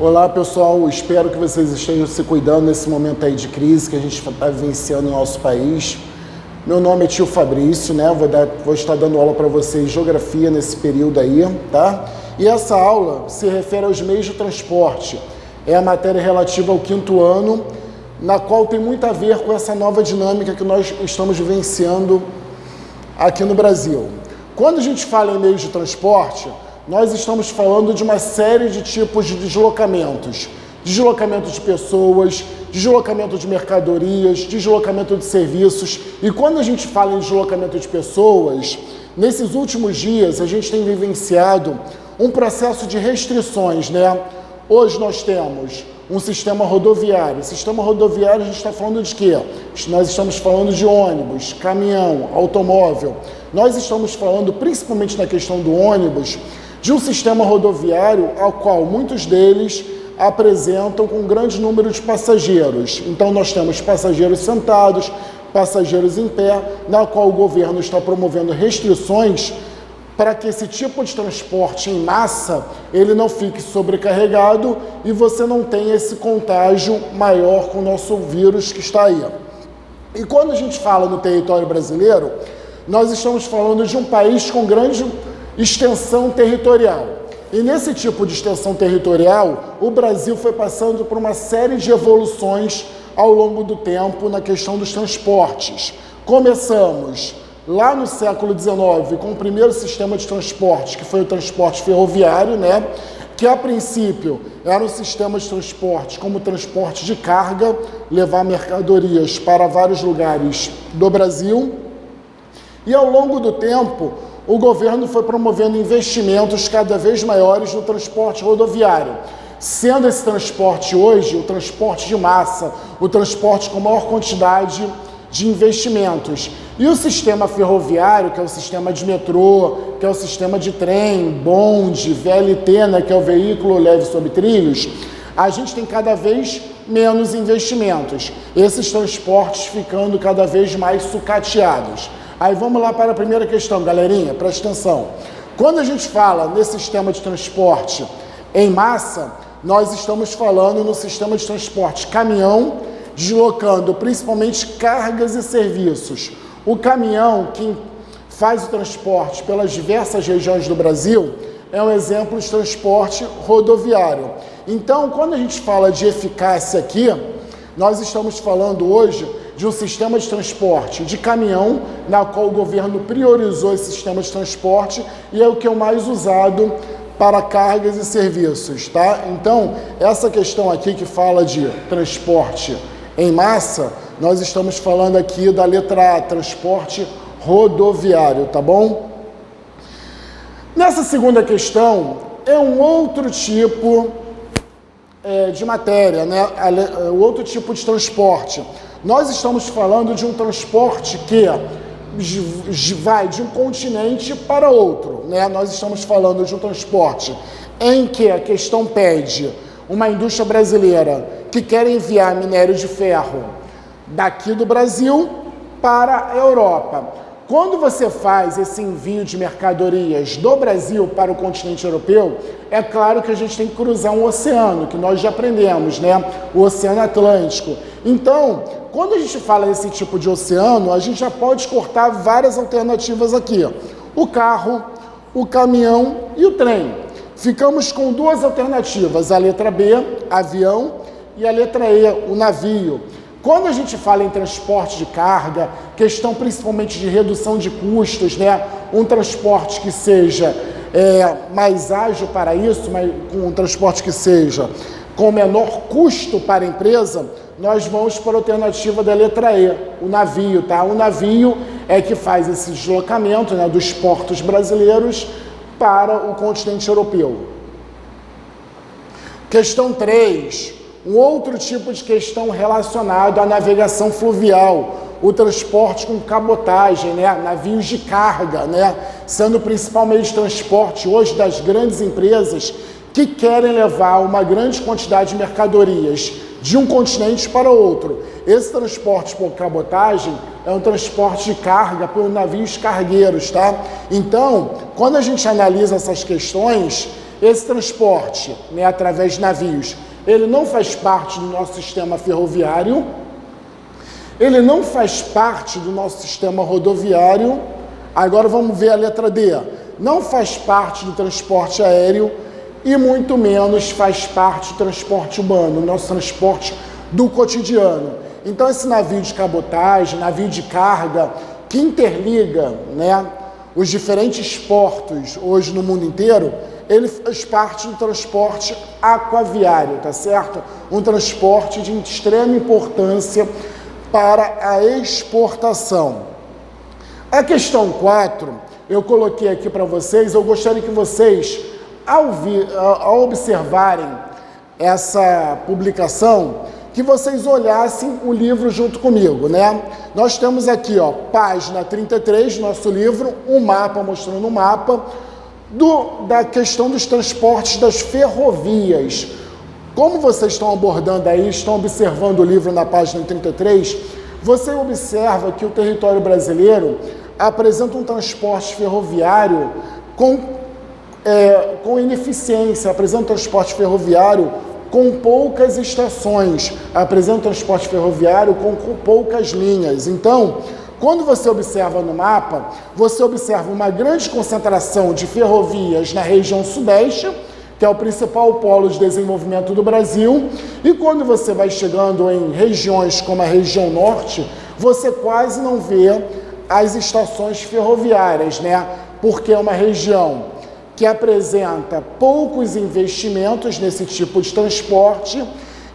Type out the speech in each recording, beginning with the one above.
Olá pessoal, espero que vocês estejam se cuidando nesse momento aí de crise que a gente está vivenciando no nosso país. Meu nome é Tio Fabrício, né? Vou estar dando aula para vocês de geografia nesse período aí, tá? E essa aula se refere aos meios de transporte. É a matéria relativa ao 5º ano, na qual tem muito a ver com essa nova dinâmica que nós estamos vivenciando aqui no Brasil. Quando a gente fala em meios de transporte, nós estamos falando de uma série de tipos de deslocamentos. Deslocamento de pessoas, deslocamento de mercadorias, deslocamento de serviços. E quando a gente fala em deslocamento de pessoas, nesses últimos dias a gente tem vivenciado um processo de restrições, né? Hoje nós temos um sistema rodoviário. Sistema rodoviário a gente está falando de quê? Nós estamos falando de ônibus, caminhão, automóvel. Nós estamos falando, principalmente na questão do ônibus, de um sistema rodoviário ao qual muitos deles apresentam com um grande número de passageiros. Então nós temos passageiros sentados, passageiros em pé, na qual o governo está promovendo restrições para que esse tipo de transporte em massa ele não fique sobrecarregado e você não tenha esse contágio maior com o nosso vírus que está aí. E quando a gente fala no território brasileiro, nós estamos falando de um país com grande extensão territorial. E nesse tipo de extensão territorial, o Brasil foi passando por uma série de evoluções ao longo do tempo na questão dos transportes. Começamos lá no século XIX com o primeiro sistema de transporte, que foi o transporte ferroviário, né? Que a princípio era um sistema de transporte como transporte de carga, levar mercadorias para vários lugares do Brasil. E ao longo do tempo, o governo foi promovendo investimentos cada vez maiores no transporte rodoviário, sendo esse transporte hoje o transporte de massa, o transporte com maior quantidade de investimentos. E o sistema ferroviário, que é o sistema de metrô, que é o sistema de trem, bonde, VLT, né, que é o veículo leve sobre trilhos, a gente tem cada vez menos investimentos. Esses transportes ficando cada vez mais sucateados. Aí vamos lá para a primeira questão, galerinha, presta atenção. Quando a gente fala nesse sistema de transporte em massa, nós estamos falando no sistema de transporte caminhão, deslocando principalmente cargas e serviços. O caminhão que faz o transporte pelas diversas regiões do Brasil é um exemplo de transporte rodoviário. Então, quando a gente fala de eficácia aqui, nós estamos falando hoje de um sistema de transporte de caminhão, na qual o governo priorizou esse sistema de transporte e é o que é o mais usado para cargas e serviços, tá? Então, essa questão aqui que fala de transporte em massa, nós estamos falando aqui da letra A, transporte rodoviário, tá bom? Nessa segunda questão, é um outro tipo de matéria, né? O outro tipo de transporte. Nós estamos falando de um transporte que vai de um continente para outro, né? Nós estamos falando de um transporte em que a questão pede uma indústria brasileira que quer enviar minério de ferro daqui do Brasil para a Europa. Quando você faz esse envio de mercadorias do Brasil para o continente europeu, é claro que a gente tem que cruzar um oceano, que nós já aprendemos, né? O Oceano Atlântico. Então, quando a gente fala desse tipo de oceano, a gente já pode cortar várias alternativas aqui. O carro, o caminhão e o trem. Ficamos com duas alternativas, a letra B, avião, e a letra E, o navio. Quando a gente fala em transporte de carga, questão principalmente de redução de custos, né? Um transporte que seja mais ágil para isso, um transporte que seja com menor custo para a empresa, nós vamos para a alternativa da letra E, o navio, tá? O navio é que faz esse deslocamento, né, dos portos brasileiros para o continente europeu. Questão 3. Um outro tipo de questão relacionado à navegação fluvial, o transporte com cabotagem, né? Navios de carga, né? Sendo principalmente transporte hoje das grandes empresas que querem levar uma grande quantidade de mercadorias de um continente para outro. Esse transporte por cabotagem é um transporte de carga por navios cargueiros, tá? Então, quando a gente analisa essas questões, esse transporte, né, através de navios, ele não faz parte do nosso sistema ferroviário, ele não faz parte do nosso sistema rodoviário. Agora vamos ver a letra D. Não faz parte do transporte aéreo e muito menos faz parte do transporte urbano, nosso transporte do cotidiano. Então esse navio de cabotagem, navio de carga, que interliga, né, os diferentes portos hoje no mundo inteiro, ele faz parte do transporte aquaviário, tá certo? Um transporte de extrema importância para a exportação. A questão 4, eu coloquei aqui para vocês, eu gostaria que vocês, ao observarem essa publicação, que vocês olhassem o livro junto comigo, né? Nós temos aqui, ó, página 33 do nosso livro, um mapa, mostrando um mapa da questão dos transportes das ferrovias. Como vocês estão abordando aí, estão observando o livro na página 33, você observa que o território brasileiro apresenta um transporte ferroviário com ineficiência, apresenta um transporte ferroviário com poucas estações, apresenta um transporte ferroviário com poucas linhas. Então, quando você observa no mapa, você observa uma grande concentração de ferrovias na região sudeste, que é o principal polo de desenvolvimento do Brasil, e quando você vai chegando em regiões como a região norte, você quase não vê as estações ferroviárias, né? Porque é uma região que apresenta poucos investimentos nesse tipo de transporte,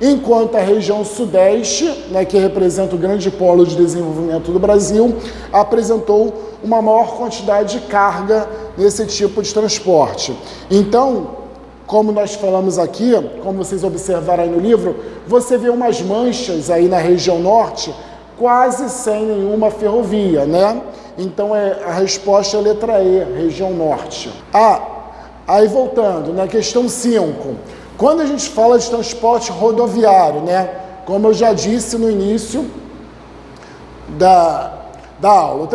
enquanto a região sudeste, né, que representa o grande polo de desenvolvimento do Brasil, apresentou uma maior quantidade de carga nesse tipo de transporte. Então, como nós falamos aqui, como vocês observaram aí no livro, você vê umas manchas aí na região norte, quase sem nenhuma ferrovia, né? Então, a resposta é a letra E, região norte. Aí voltando, na questão 5, quando a gente fala de transporte rodoviário, né? Como eu já disse no início da aula, o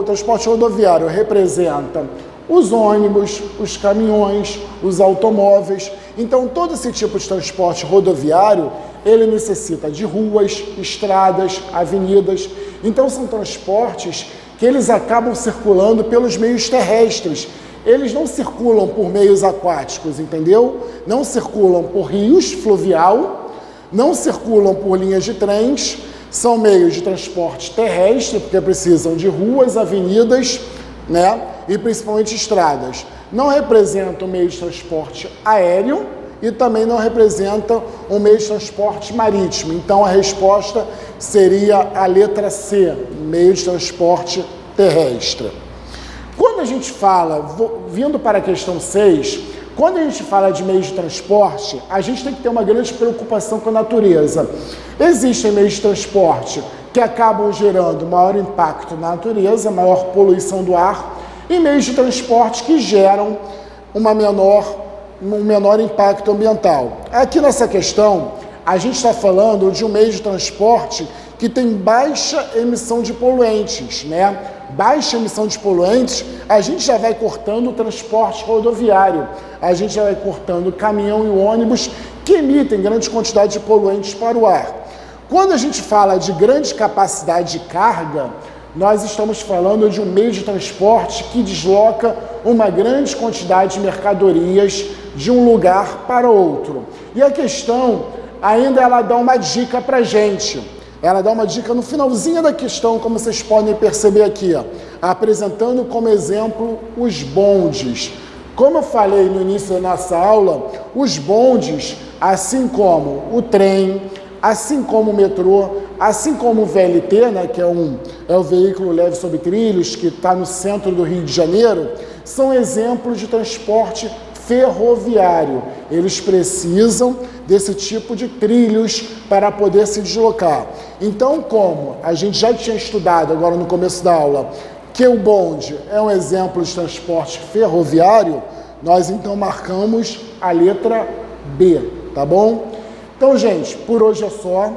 transporte rodoviário representa os ônibus, os caminhões, os automóveis. Então, todo esse tipo de transporte rodoviário, ele necessita de ruas, estradas, avenidas. Então, são transportes que eles acabam circulando pelos meios terrestres. Eles não circulam por meios aquáticos, entendeu? Não circulam por rios, fluvial, não circulam por linhas de trens, são meios de transporte terrestre, porque precisam de ruas, avenidas, né? E principalmente estradas. Não representam meio de transporte aéreo e também não representam um meio de transporte marítimo. Então, a resposta seria a letra C, meio de transporte terrestre. Quando a gente fala, vindo para a questão 6, quando a gente fala de meios de transporte, a gente tem que ter uma grande preocupação com a natureza. Existem meios de transporte que acabam gerando maior impacto na natureza, maior poluição do ar, e meios de transporte que geram um menor impacto ambiental. Aqui nessa questão, a gente está falando de um meio de transporte que tem baixa emissão de poluentes, né? Baixa emissão de poluentes, a gente já vai cortando o transporte rodoviário, a gente já vai cortando o caminhão e o ônibus que emitem grande quantidade de poluentes para o ar. Quando a gente fala de grande capacidade de carga, nós estamos falando de um meio de transporte que desloca uma grande quantidade de mercadorias de um lugar para outro. E a questão, ainda ela dá uma dica para a gente. Ela dá uma dica no finalzinho da questão, como vocês podem perceber aqui, ó, apresentando como exemplo os bondes. Como eu falei no início da nossa aula, os bondes, assim como o trem, assim como o metrô, assim como o VLT, né, que é o veículo leve sobre trilhos, que está no centro do Rio de Janeiro, são exemplos de transporte ferroviário. Eles precisam desse tipo de trilhos para poder se deslocar. Então, como a gente já tinha estudado agora no começo da aula, que o bonde é um exemplo de transporte ferroviário, nós então marcamos a letra B, tá bom? Então, gente, por hoje é só.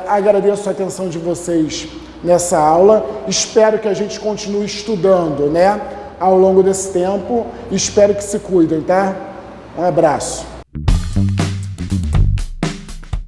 Agradeço a atenção de vocês nessa aula. Espero que a gente continue estudando, né? ao longo desse tempo. Espero que se cuidem, tá? Um abraço.